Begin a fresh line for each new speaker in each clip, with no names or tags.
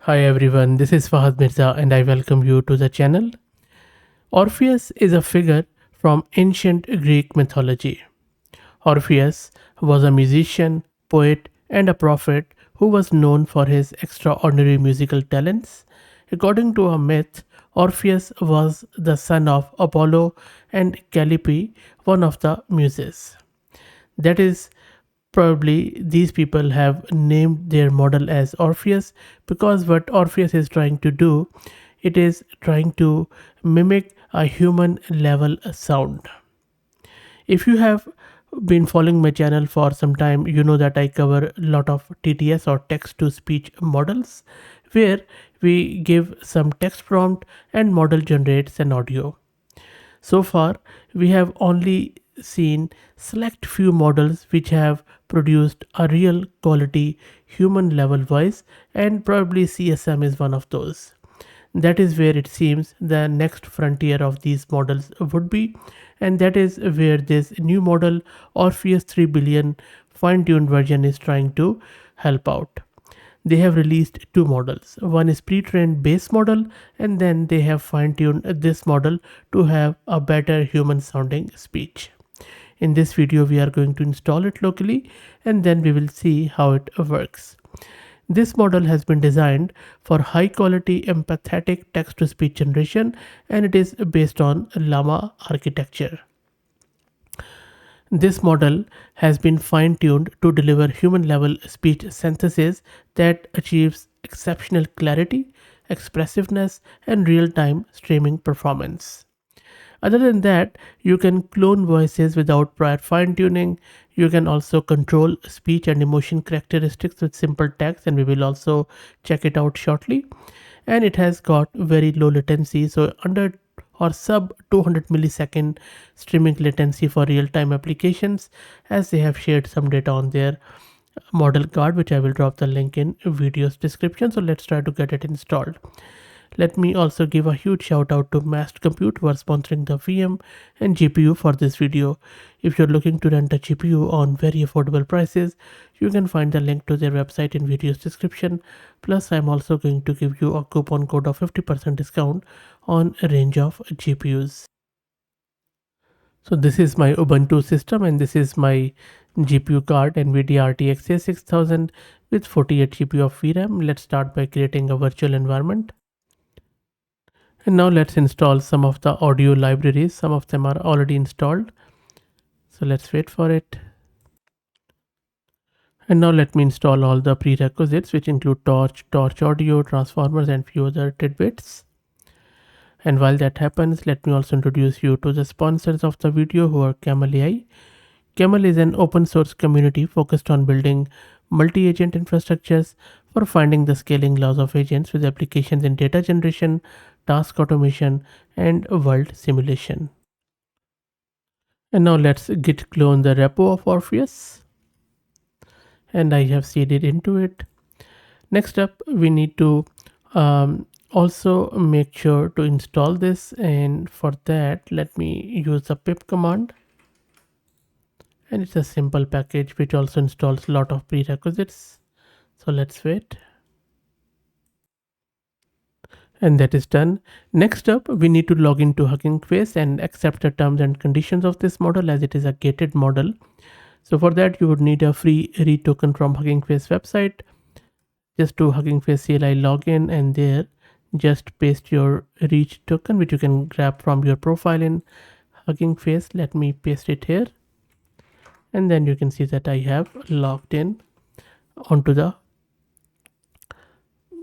Hi everyone, this is Fahad Mirza and I welcome you to the channel. Orpheus is a figure from ancient Greek mythology. Orpheus was a musician, poet, and a prophet who was known for his extraordinary musical talents. According to a myth, Orpheus was the son of Apollo and Calliope, one of the muses. That is, probably these people have named their model as Orpheus because what Orpheus is trying to do, it is trying to mimic a human level sound. If you have been following my channel for some time, you know that I cover a lot of TTS or text to speech models where we give some text prompt and model generates an audio. So far, we have only seen select few models which have produced a real quality human level voice, and probably CSM is one of those. That is where it seems the next frontier of these models would be, and that is where this new model Orpheus 3 billion fine tuned version is trying to help out. They have released two models. One is pre-trained base model, and then they have fine-tuned this model to have a better human sounding speech. In this video we are going to install it locally and then we will see how it works. This model has been designed for high quality empathetic text to speech generation, and it is based on llama architecture. This model has been fine-tuned to deliver human-level speech synthesis that achieves exceptional clarity, expressiveness, and real-time streaming performance. Other than that, you can clone voices without prior fine-tuning. You can also control speech and emotion characteristics with simple text, and we will also check it out shortly. And it has got very low latency, so under or sub 200 millisecond streaming latency for real-time applications, as they have shared some data on their model card, which I will drop the link in video's description. So let's try to get it installed. Let me also give a huge shout out to Mast Compute who are sponsoring the VM and GPU for this video. If you're looking to rent a GPU on very affordable prices, you can find the link to their website in video's description. Plus, I'm also going to give you a coupon code of 50% discount on a range of GPUs. So this is my Ubuntu system and this is my GPU card NVIDIA RTX A6000 with 48 GB of VRAM. Let's start by creating a virtual environment. And now let's install some of the audio libraries. Some of them are already installed. So let's wait for it. And now let me install all the prerequisites, which include Torch, Torch Audio, Transformers, and few other tidbits. And while that happens, let me also introduce you to the sponsors of the video, who are Camel AI. Camel is an open source community focused on building multi-agent infrastructures for finding the scaling laws of agents with applications in data generation, task automation, and world simulation. And now let's git clone the repo of Orpheus. And I have seeded into it. Next up, we need to also make sure to install this. And for that, let me use the pip command. And it's a simple package which also installs a lot of prerequisites. So let's wait. And that is done. Next up, we need to log into Hugging Face and accept the terms and conditions of this model, as it is a gated model. So for that, you would need a free read token from Hugging Face website. Just do Hugging Face CLI login, and there just paste your read token, which you can grab from your profile in Hugging Face. Let me paste it here. And then you can see that I have logged in onto the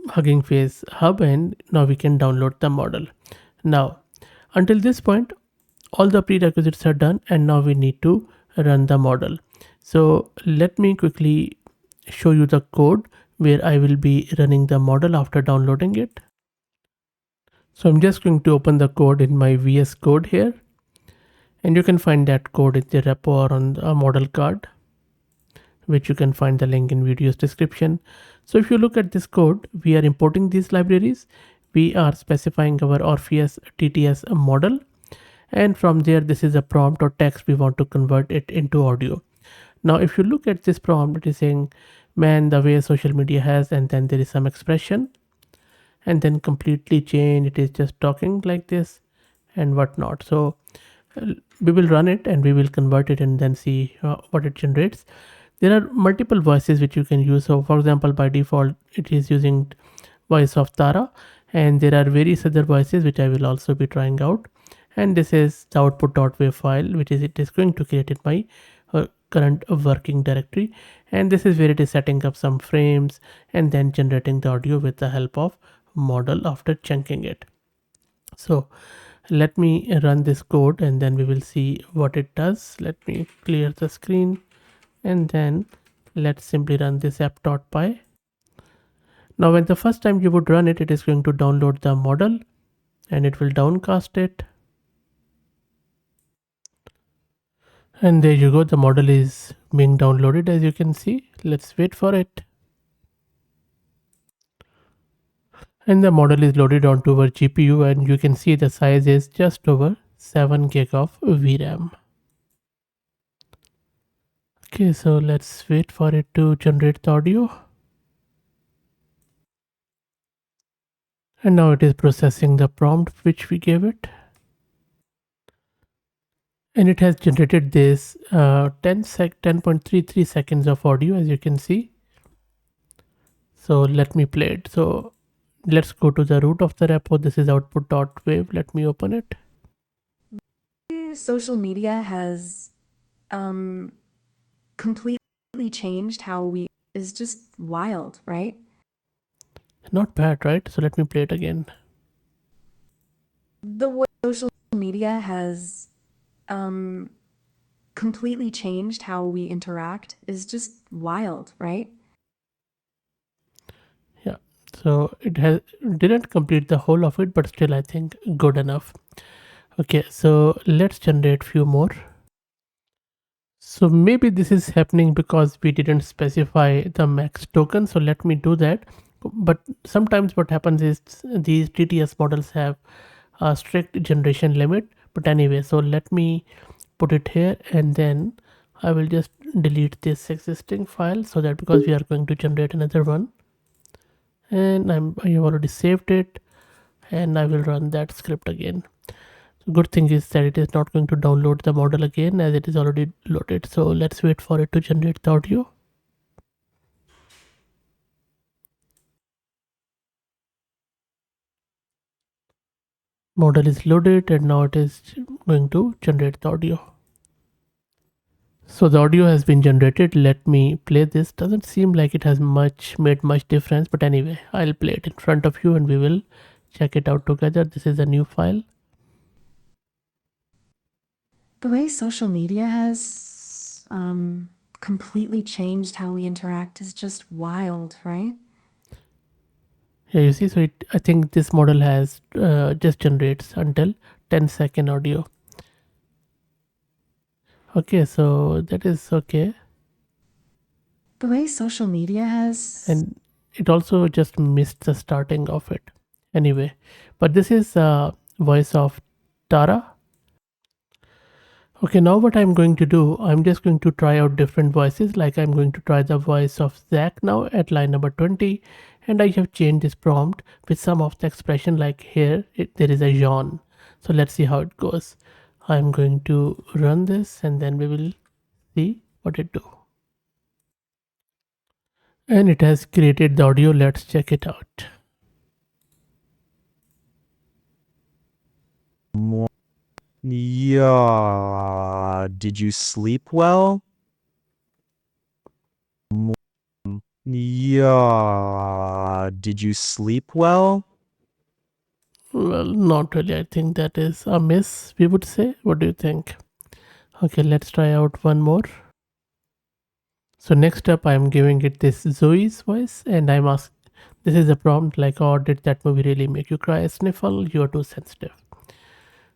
Hugging Face hub, and now we can download the model. Now, until this point, all the prerequisites are done, and now we need to run the model. So let me quickly show you the code where I will be running the model after downloading it. So I'm just going to open the code in my VS Code here, and you can find that code in the repo or on the model card, which you can find the link in video's description. So if you look at this code, we are importing these libraries. We are specifying our Orpheus TTS model. And from there, this is a prompt or text. We want to convert it into audio. Now, if you look at this prompt, it is saying, man, the way social media has, and then there is some expression. and then completely change. It is just talking like this and whatnot. So we will run it and we will convert it and then see what it generates. There are multiple voices which you can use. So for example, by default it is using voice of Tara, and there are various other voices which I will also be trying out. And this is the output.wav file which is it is going to create in my current working directory, and this is where it is setting up some frames and then generating the audio with the help of model after chunking it. So let me run this code and then we will see what it does. Let me clear the screen and then let's simply run this app.py. Now when the first time you would run it, it is going to download the model and it will downcast it. And there you go, the model is being downloaded as you can see. Let's wait for it. And the model is loaded onto our GPU and you can see the size is just over 7 gig of VRAM. Okay, so let's wait for it to generate the audio. And now it is processing the prompt which we gave it. And it has generated this 10.33 seconds of audio as you can see. So let me play it. So let's go to the root of the repo. This is output.wav. Let me open it.
Social media has completely changed how we is just wild, right?
Not bad, right? So let me play it again.
The way social media has completely changed how we interact is just wild, right?
Yeah. So it has didn't complete the whole of it, but still I think good enough. Okay, so let's generate few more. So maybe this is happening because we didn't specify the max token. So let me do that. But sometimes what happens is these TTS models have a strict generation limit. But anyway, so let me put it here and then I will just delete this existing file so that because we are going to generate another one. And I have already saved it and I will run that script again. Good thing is that it is not going to download the model again as it is already loaded. So let's wait for it to generate the audio. Model is loaded and now it is going to generate the audio. So the audio has been generated. Let me play this. Doesn't seem like it has made much difference, but anyway, I'll play it in front of you and we will check it out together. This is a new file.
The way social media has completely changed how we interact is just wild, right?
Yeah, you see, so I think this model has just generates until 10-second audio. Okay, so that is okay.
The way social media has
And it also just missed the starting of it. Anyway, but this is voice of Tara. Okay, now what I'm going to do, I'm just going to try out different voices. Like I'm going to try the voice of Zach now at line number 20. And I have changed this prompt with some of the expression like here, there is a yawn. So let's see how it goes. I'm going to run this and then we will see what it do. And it has created the audio. Let's check it out.
Yeah, did you sleep well? Yeah, did you sleep well?
Well, not really. I think that is a miss, we would say. What do you think? Okay, let's try out one more. So next up, I'm giving it this Zoe's voice, and I'm asked, this is a prompt like, oh, did that movie really make you cry? Sniffle, you're too sensitive.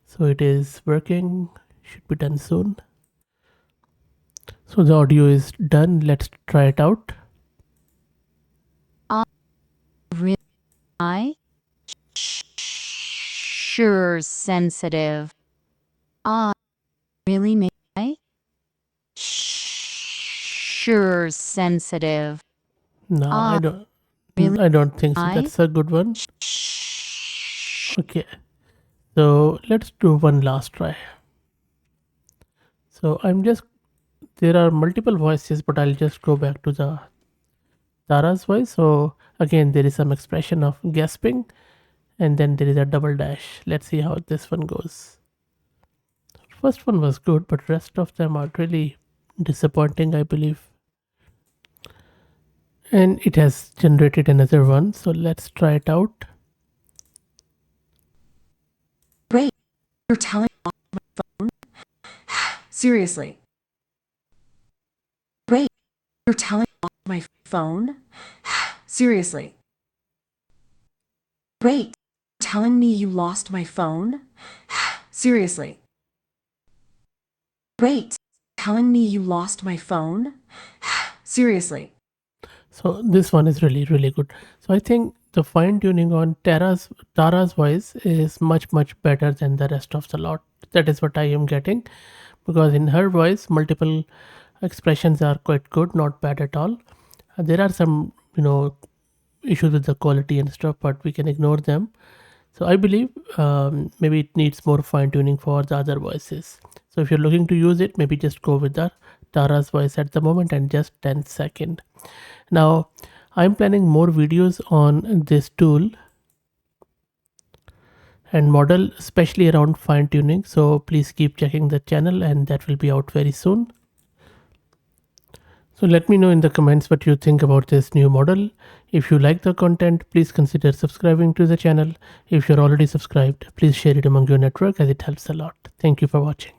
So it is working, should be done soon. So the audio is done. Let's try it out.
Really? I? Sure, sensitive. I really may I? Sure, sensitive.
No,
I
I don't.
really
I don't think so.
I?
That's a good one. Okay, so let's do one last try. So there are multiple voices, but I'll just go back to the Tara's voice. So again, there is some expression of gasping, and then there is a double dash. Let's see how this one goes. First one was good, but rest of them are really disappointing, I believe. And it has generated another one, so let's try it out.
Wait, you're telling me my phone? Seriously. Wait, you're telling me my phone? Seriously. Wait, you're telling me you lost my phone? Seriously. Wait, telling me you lost my phone? Seriously.
So this one is really, really good. So I think the fine tuning on Tara's voice is much better than the rest of the lot. That is what I am getting, because in her voice, multiple expressions are quite good, not bad at all. There are some, issues with the quality and stuff, but we can ignore them. So I believe maybe it needs more fine tuning for the other voices. So if you're looking to use it, maybe just go with the Tara's voice at the moment and just 10 second. Now I'm planning more videos on this tool and model, especially around fine tuning. So please keep checking the channel, and that will be out very soon. So let me know in the comments what you think about this new model. If you like the content, please consider subscribing to the channel. If you're already subscribed, please share it among your network as it helps a lot. Thank you for watching.